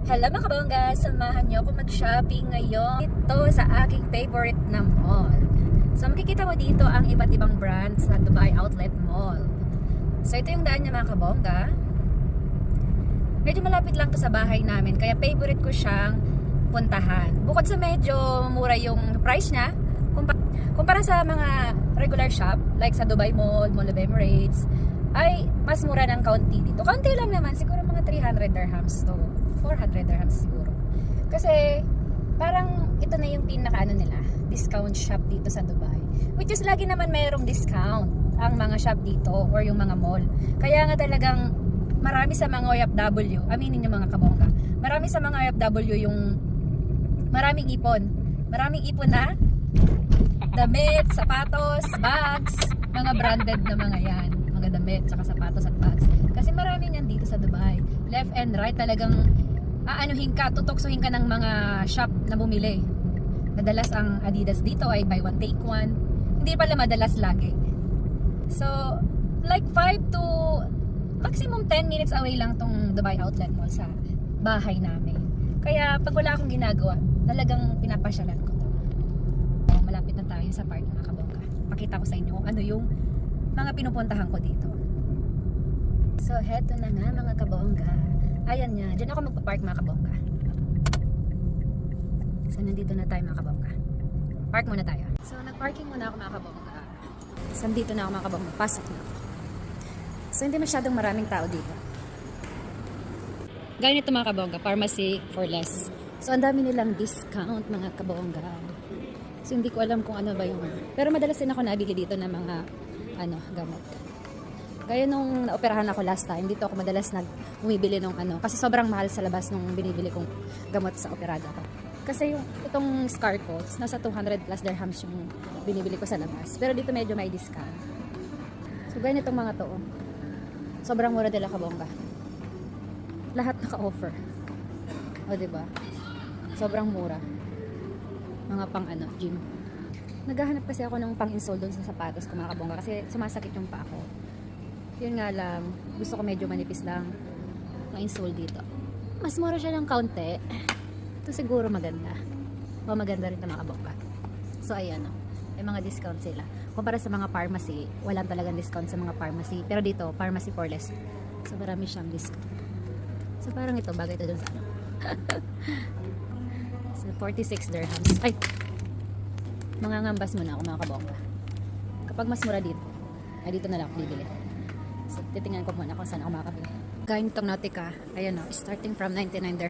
Hello mga kabongga, samahan nyo ako mag-shopping ngayon dito sa aking favorite na mall. So makikita mo dito ang iba't ibang brands sa Dubai Outlet Mall. So ito yung daan niya mga kabongga. Medyo malapit lang to sa bahay namin, kaya favorite ko siyang puntahan. Bukod sa medyo mura yung price niya, kumpara sa mga regular shop like sa Dubai Mall, Mall of Emirates, ay mas mura ng kaunti dito. Kaunti lang naman, siguro mga 300 dirhams to 400 dirhams siguro. Kasi parang ito na yung pinaka nila, discount shop dito sa Dubai. Which is lagi naman mayroong discount ang mga shop dito or yung mga mall. Kaya nga talagang marami sa mga OFW, aminin yung mga kabongga, marami sa mga OFW yung maraming ipon. Maraming ipon na damit, sapatos, bags, mga branded na mga yan. Mga damit, saka sapatos at bags. Kasi marami yan dito sa Dubai. Left and right talagang aanuhin ka, tutoksuhin ka ng mga shop na bumili. Madalas ang Adidas dito ay buy one take one. Hindi pala madalas lagi. So, like 5 to maximum 10 minutes away lang tong Dubai Outlet Mall sa bahay namin. Kaya pag wala akong ginagawa, talagang pinapasyalan ko to. Malapit na tayo sa park mga kabongga. Pakita ko sa inyo kung ano yung mga pinupuntahan ko dito. So, heto na nga mga kabongga. Ayan nga, dyan ako magpa-park mga kabongga. So, nandito na tayo mga kabongga. Park muna tayo. So, nag-parking muna ako mga kabongga. So, nandito na ako mga kabongga. Pasok na ako. So, hindi masyadong maraming tao dito. Gaya nito mga kabongga, pharmacy for less. So, ang dami nilang discount mga kabongga. So, hindi ko alam kung ano ba yung... Pero madalas din ako nabili dito ng mga gamot. Kaya nung naoperahan ako last time, dito ako madalas bumibili ng kasi sobrang mahal sa labas nung binibili kong gamot sa operada ko. Kasi itong scar ko, nasa 200 plus dirhams yung binibili ko sa labas. Pero dito medyo may discount. So gaya nitong mga to, sobrang mura nila kabongga. Lahat naka-offer. O diba? Sobrang mura. Mga pang gym. Naghahanap kasi ako ng pang-insole doon sa sapatos ko mga kabongga kasi sumasakit yung paa ko. Yun nga lang, gusto ko medyo manipis lang na insole dito. Mas mura siya ng kaunti. Ito siguro maganda. O maganda rin na mga kabongga. So ayan o, may mga discount sila. Kumpara sa mga pharmacy, walang talagang discount sa mga pharmacy. Pero dito, pharmacy for less. So marami siyang discount. So parang ito, bagay ito dun sa So 46 dirhams. Ay! Mangangambas muna ako mga kabongga. Kapag mas mura dito, ay dito na lang ako bibili. So titingnan ko muna kung saan ako makakabili. Gaya nitong Nautica, ayan o, starting from 99 dirhams.